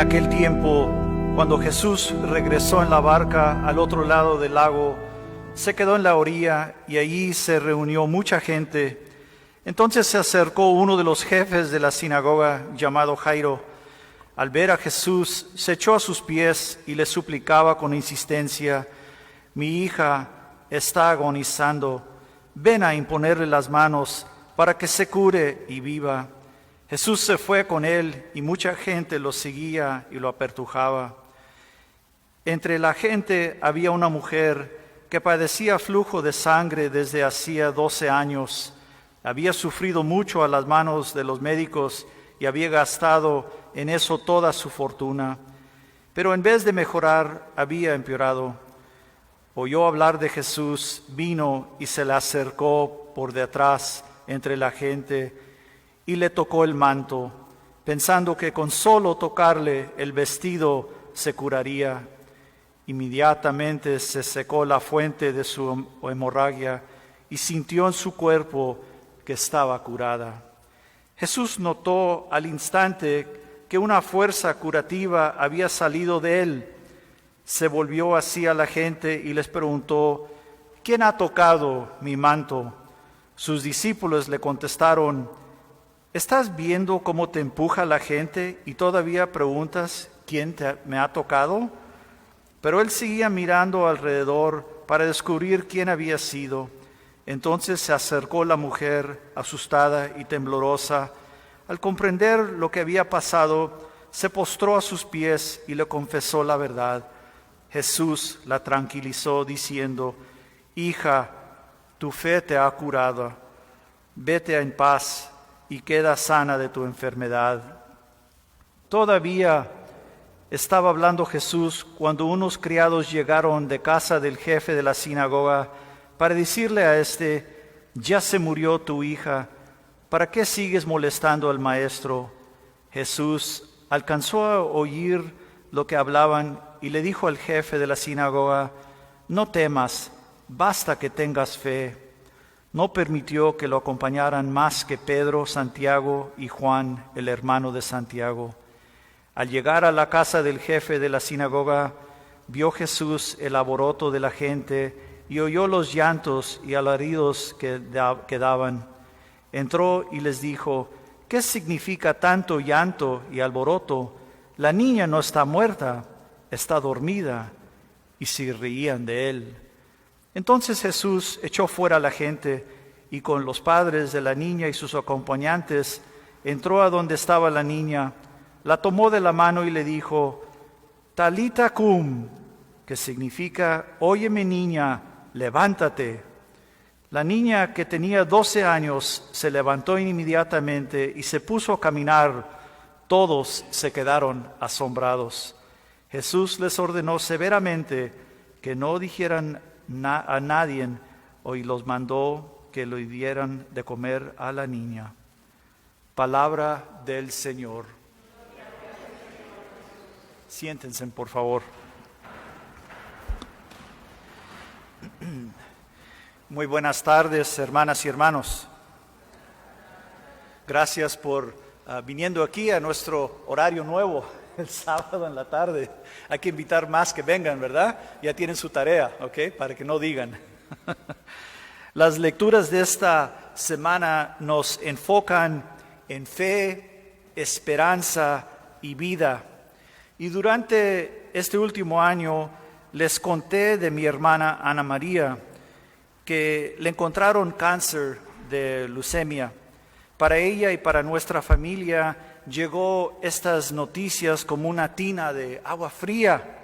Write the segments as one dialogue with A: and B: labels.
A: aquel tiempo, cuando Jesús regresó en la barca al otro lado del lago, se quedó en la orilla y allí se reunió mucha gente. Entonces se acercó uno de los jefes de la sinagoga, llamado Jairo. Al ver a Jesús, se echó a sus pies y le suplicaba con insistencia: «Mi hija está agonizando, ven a imponerle las manos para que se cure y viva». Jesús se fue con él y mucha gente lo seguía y lo apertujaba. Entre la gente había una mujer que padecía flujo de sangre desde hacía 12 años. Había sufrido mucho a las manos de los médicos y había gastado en eso toda su fortuna. Pero en vez de mejorar, había empeorado. Oyó hablar de Jesús, vino y se le acercó por detrás entre la gente y le tocó el manto, pensando que con solo tocarle el vestido se curaría. Inmediatamente se secó la fuente de su hemorragia y sintió en su cuerpo que estaba curada. Jesús notó al instante que una fuerza curativa había salido de él. Se volvió así a la gente y les preguntó: «¿Quién ha tocado mi manto?». Sus discípulos le contestaron: «¿Estás viendo cómo te empuja la gente y todavía preguntas: ¿quién me ha tocado?». Pero él seguía mirando alrededor para descubrir quién había sido. Entonces se acercó la mujer, asustada y temblorosa. Al comprender lo que había pasado, se postró a sus pies y le confesó la verdad. Jesús la tranquilizó diciendo: «Hija, tu fe te ha curado. Vete en paz y queda sana de tu enfermedad». Todavía estaba hablando Jesús cuando unos criados llegaron de casa del jefe de la sinagoga para decirle a éste: «Ya se murió tu hija, ¿para qué sigues molestando al maestro?». Jesús alcanzó a oír lo que hablaban y le dijo al jefe de la sinagoga: «No temas, basta que tengas fe». No permitió que lo acompañaran más que Pedro, Santiago y Juan, el hermano de Santiago. Al llegar a la casa del jefe de la sinagoga, vio Jesús el alboroto de la gente y oyó los llantos y alaridos que daban. Entró y les dijo: «¿Qué significa tanto llanto y alboroto? La niña no está muerta, está dormida». Y se reían de él. Entonces Jesús echó fuera a la gente y con los padres de la niña y sus acompañantes entró a donde estaba la niña, la tomó de la mano y le dijo: «Talita cum», que significa: «Óyeme, niña, levántate». La niña, que tenía 12 años, se levantó inmediatamente y se puso a caminar. Todos se quedaron asombrados. Jesús les ordenó severamente que no dijeran a nadie y los mandó que le dieran de comer a la niña. Palabra del Señor. Siéntense, por favor. Muy buenas tardes, hermanas y hermanos. Gracias por viniendo aquí a nuestro horario nuevo, el sábado en la tarde. Hay que invitar más que vengan, ¿verdad? Ya tienen su tarea, ¿ok? Para que no digan. Las lecturas de esta semana nos enfocan en fe, esperanza y vida. Y durante este último año les conté de mi hermana Ana María, que le encontraron cáncer de leucemia. Para ella y para nuestra familia llegó estas noticias como una tina de agua fría.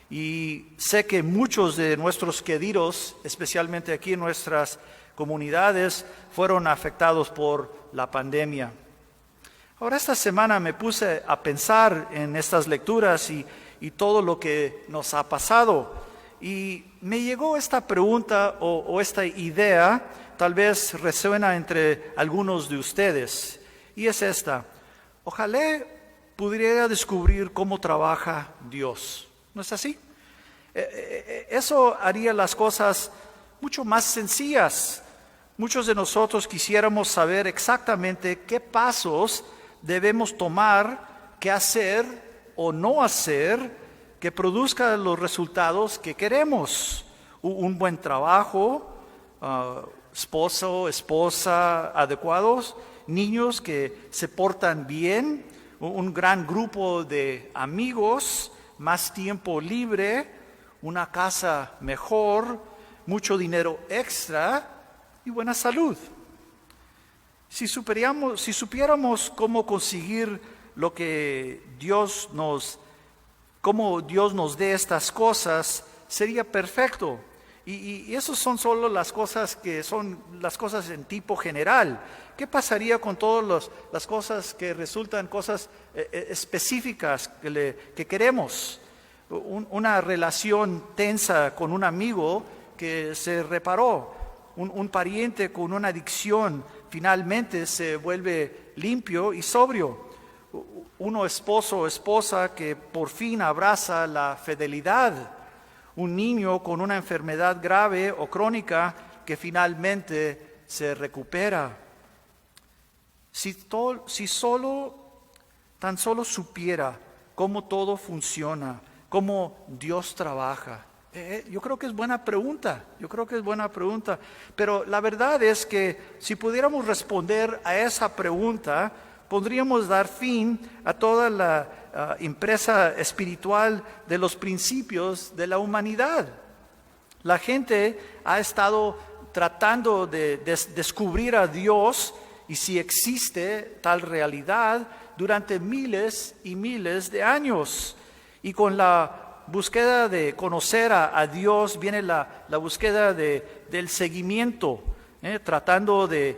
A: Y sé que muchos de nuestros queridos, especialmente aquí en nuestras comunidades, fueron afectados por la pandemia. Ahora, esta semana me puse a pensar en estas lecturas y todo lo que nos ha pasado. Y me llegó esta pregunta o esta idea, tal vez resuena entre algunos de ustedes, y es esta: ojalá pudiera descubrir cómo trabaja Dios. ¿No es así? Eso haría las cosas mucho más sencillas. Muchos de nosotros quisiéramos saber exactamente qué pasos debemos tomar, qué hacer o no hacer que produzca los resultados que queremos. Un buen trabajo, esposo, esposa adecuados, niños que se portan bien, un gran grupo de amigos, más tiempo libre, una casa mejor, mucho dinero extra y buena salud. Si supiéramos cómo conseguir lo que cómo Dios nos dé estas cosas, sería perfecto. Y esas son solo las cosas que son las cosas en tipo general. ¿Qué pasaría con todas las cosas que resultan cosas específicas que queremos? Una relación tensa con un amigo que se reparó, un pariente con una adicción finalmente se vuelve limpio y sobrio, uno esposo o esposa que por fin abraza la fidelidad, un niño con una enfermedad grave o crónica que finalmente se recupera. Si tan solo supiera cómo todo funciona, cómo Dios trabaja. Yo creo que es buena pregunta, pero la verdad es que si pudiéramos responder a esa pregunta, podríamos dar fin a toda la empresa espiritual de los principios de la humanidad. La gente ha estado tratando de descubrir a Dios y si existe tal realidad durante miles y miles de años. Y con la búsqueda de conocer a Dios viene la búsqueda del seguimiento, tratando de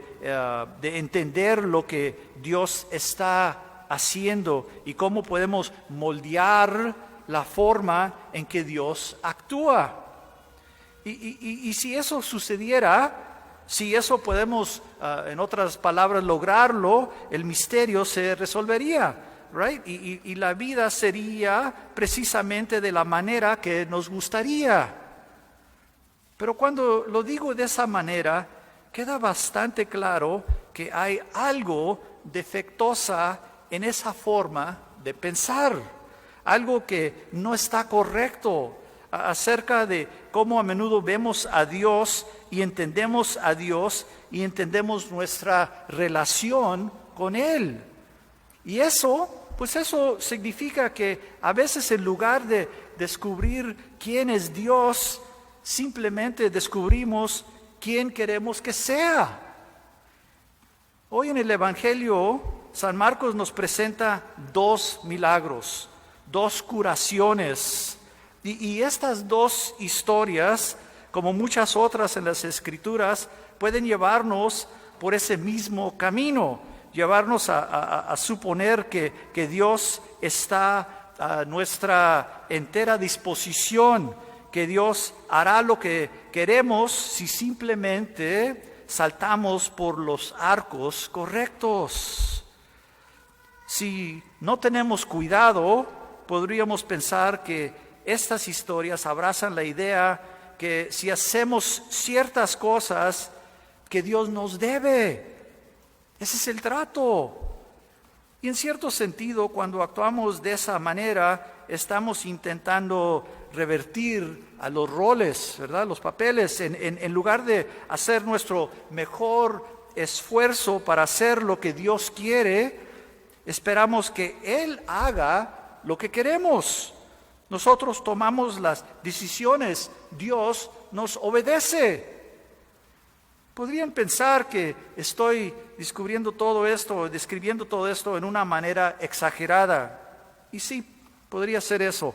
A: entender lo que Dios está haciendo y cómo podemos moldear la forma en que Dios actúa. Y si eso sucediera, si eso podemos, en otras palabras, lograrlo, el misterio se resolvería. Right? Y la vida sería precisamente de la manera que nos gustaría. Pero cuando lo digo de esa manera, queda bastante claro que hay algo defectuosa en esa forma de pensar, algo que no está correcto acerca de cómo a menudo vemos a Dios y entendemos a Dios y entendemos nuestra relación con Él. Y eso significa que a veces en lugar de descubrir quién es Dios, simplemente descubrimos quién queremos que sea. Hoy en el Evangelio, San Marcos nos presenta 2 milagros, 2 curaciones. Y estas 2 historias, como muchas otras en las Escrituras, pueden llevarnos por ese mismo camino. Llevarnos a suponer que Dios está a nuestra entera disposición, que Dios hará lo que queremos si simplemente saltamos por los arcos correctos. Si no tenemos cuidado, podríamos pensar que estas historias abrazan la idea que si hacemos ciertas cosas, que Dios nos debe. Ese es el trato. Y en cierto sentido, cuando actuamos de esa manera, estamos intentando revertir a los roles, ¿verdad? Los papeles. En lugar de hacer nuestro mejor esfuerzo para hacer lo que Dios quiere, esperamos que Él haga lo que queremos. Nosotros tomamos las decisiones, Dios nos obedece. Podrían pensar que estoy describiendo todo esto en una manera exagerada. Y sí, podría ser eso.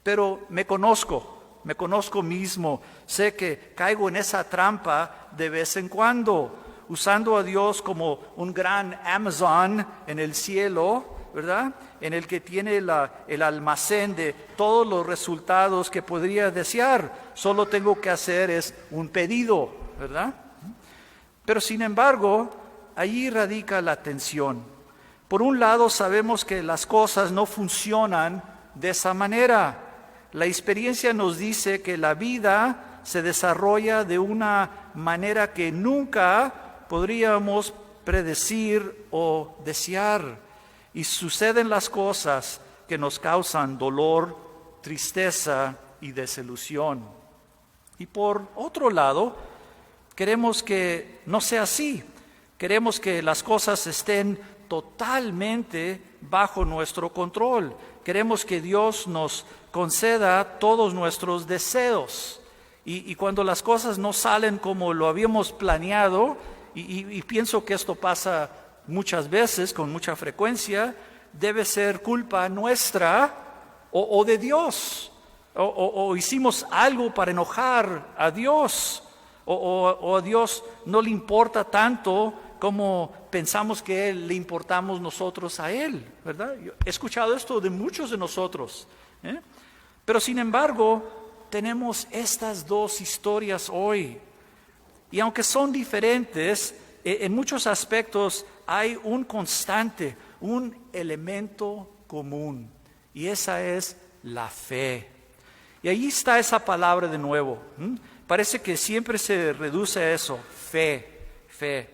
A: Pero me conozco mismo. Sé que caigo en esa trampa de vez en cuando, usando a Dios como un gran Amazon en el cielo, ¿verdad? En el que tiene el almacén de todos los resultados que podría desear. Solo tengo que hacer es un pedido, ¿verdad? Pero sin embargo, allí radica la tensión. Por un lado, sabemos que las cosas no funcionan de esa manera. La experiencia nos dice que la vida se desarrolla de una manera que nunca podríamos predecir o desear. Y suceden las cosas que nos causan dolor, tristeza y desilusión. Y por otro lado, queremos que no sea así. Queremos que las cosas estén totalmente bajo nuestro control. Queremos que Dios nos conceda todos nuestros deseos. Y cuando las cosas no salen como lo habíamos planeado, y pienso que esto pasa muchas veces, con mucha frecuencia, debe ser culpa nuestra o de Dios. O hicimos algo para enojar a Dios. O a Dios no le importa tanto como pensamos que le importamos nosotros a Él, ¿verdad? Yo he escuchado esto de muchos de nosotros, ¿eh? Pero sin embargo, tenemos estas dos historias hoy. Y aunque son diferentes, en muchos aspectos hay un constante, un elemento común. Y esa es la fe. Y ahí está esa palabra de nuevo. Parece que siempre se reduce a eso, fe, fe.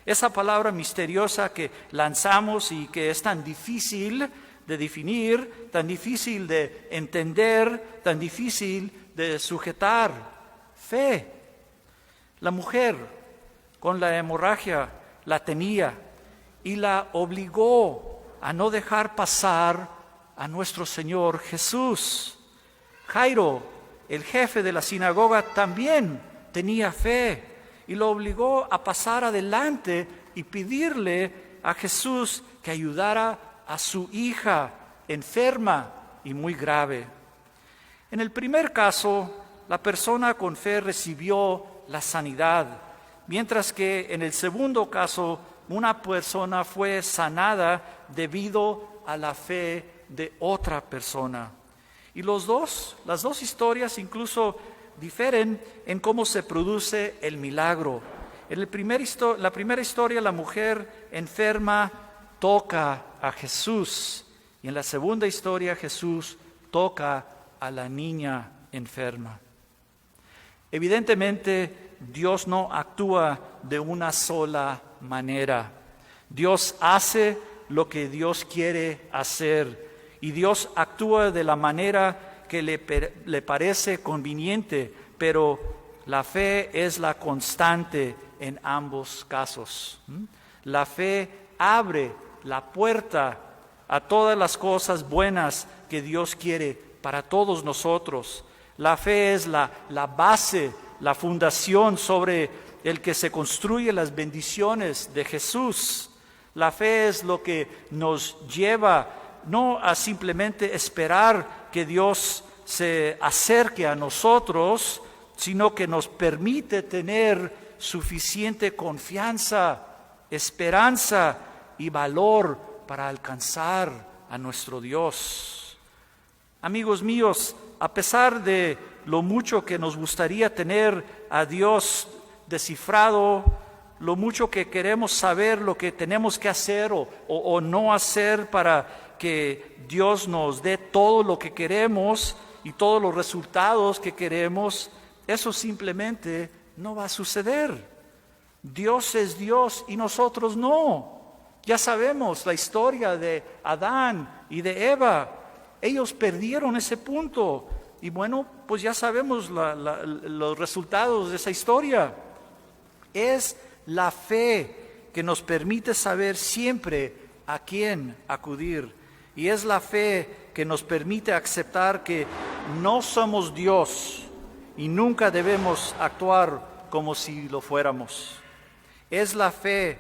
A: Esa palabra misteriosa que lanzamos y que es tan difícil de definir, tan difícil de entender, tan difícil de sujetar. Fe. La mujer con la hemorragia la tenía y la obligó a no dejar pasar a nuestro Señor Jesús. Jairo, el jefe de la sinagoga, también tenía fe y lo obligó a pasar adelante y pedirle a Jesús que ayudara a su hija enferma y muy grave. En el primer caso, la persona con fe recibió la sanidad, mientras que en el segundo caso, una persona fue sanada debido a la fe de otra persona. Y las dos historias incluso difieren en cómo se produce el milagro. En la primera historia, la mujer enferma toca a Jesús. Y en la segunda historia, Jesús toca a la niña enferma. Evidentemente, Dios no actúa de una sola manera. Dios hace lo que Dios quiere hacer. Y Dios actúa de la manera que le parece conveniente, pero la fe es la constante en ambos casos. La fe abre la puerta a todas las cosas buenas que Dios quiere para todos nosotros. La fe es la base, la fundación sobre el que se construyen las bendiciones de Jesús. La fe es lo que nos lleva no a simplemente esperar que Dios se acerque a nosotros, sino que nos permite tener suficiente confianza, esperanza y valor para alcanzar a nuestro Dios. Amigos míos, a pesar de lo mucho que nos gustaría tener a Dios descifrado, lo mucho que queremos saber lo que tenemos que hacer o no hacer para que Dios nos dé todo lo que queremos y todos los resultados que queremos, eso simplemente no va a suceder. Dios es Dios y nosotros no. Ya sabemos la historia de Adán y de Eva. Ellos perdieron ese punto. Y bueno, pues ya sabemos los resultados de esa historia. Es la fe que nos permite saber siempre a quién acudir. Y es la fe que nos permite aceptar que no somos Dios y nunca debemos actuar como si lo fuéramos. Es la fe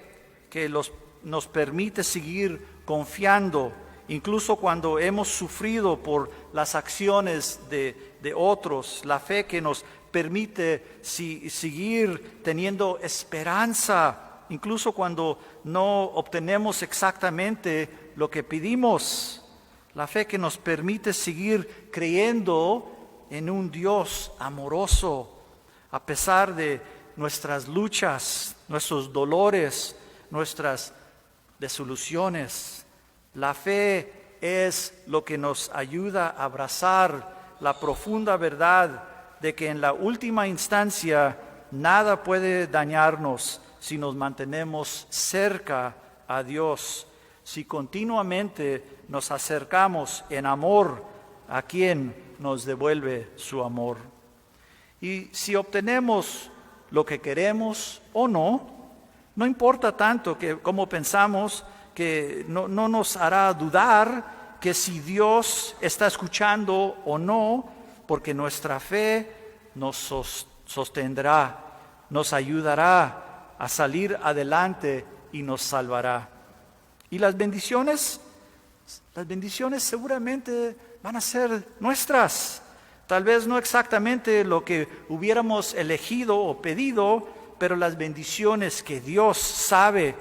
A: que nos permite seguir confiando, incluso cuando hemos sufrido por las acciones de otros. La fe que nos permite seguir teniendo esperanza, incluso cuando no obtenemos exactamente lo que pedimos. La fe que nos permite seguir creyendo en un Dios amoroso, a pesar de nuestras luchas, nuestros dolores, nuestras desilusiones. La fe es lo que nos ayuda a abrazar la profunda verdad de que en la última instancia nada puede dañarnos si nos mantenemos cerca a Dios, si continuamente nos acercamos en amor a quien nos devuelve su amor. Y si obtenemos lo que queremos o no, no importa tanto que como pensamos, que no nos hará dudar que si Dios está escuchando o no, porque nuestra fe nos sostendrá, nos ayudará a salir adelante y nos salvará. Y las bendiciones seguramente van a ser nuestras. Tal vez no exactamente lo que hubiéramos elegido o pedido, pero las bendiciones que Dios sabe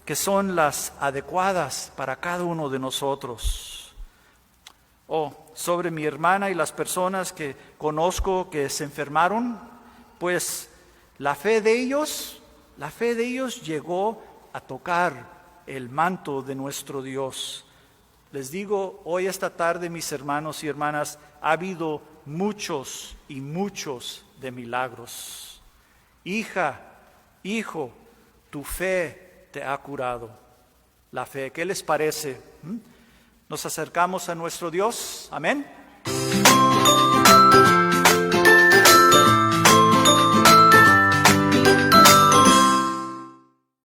A: que son las adecuadas para cada uno de nosotros. Sobre mi hermana y las personas que conozco que se enfermaron, pues la fe de ellos llegó a tocar el manto de nuestro Dios. Les digo hoy esta tarde, mis hermanos y hermanas, ha habido muchos y muchos de milagros. Hija, hijo, tu fe te ha curado. La fe, ¿qué les parece? ¿Nos acercamos a nuestro Dios? Amén.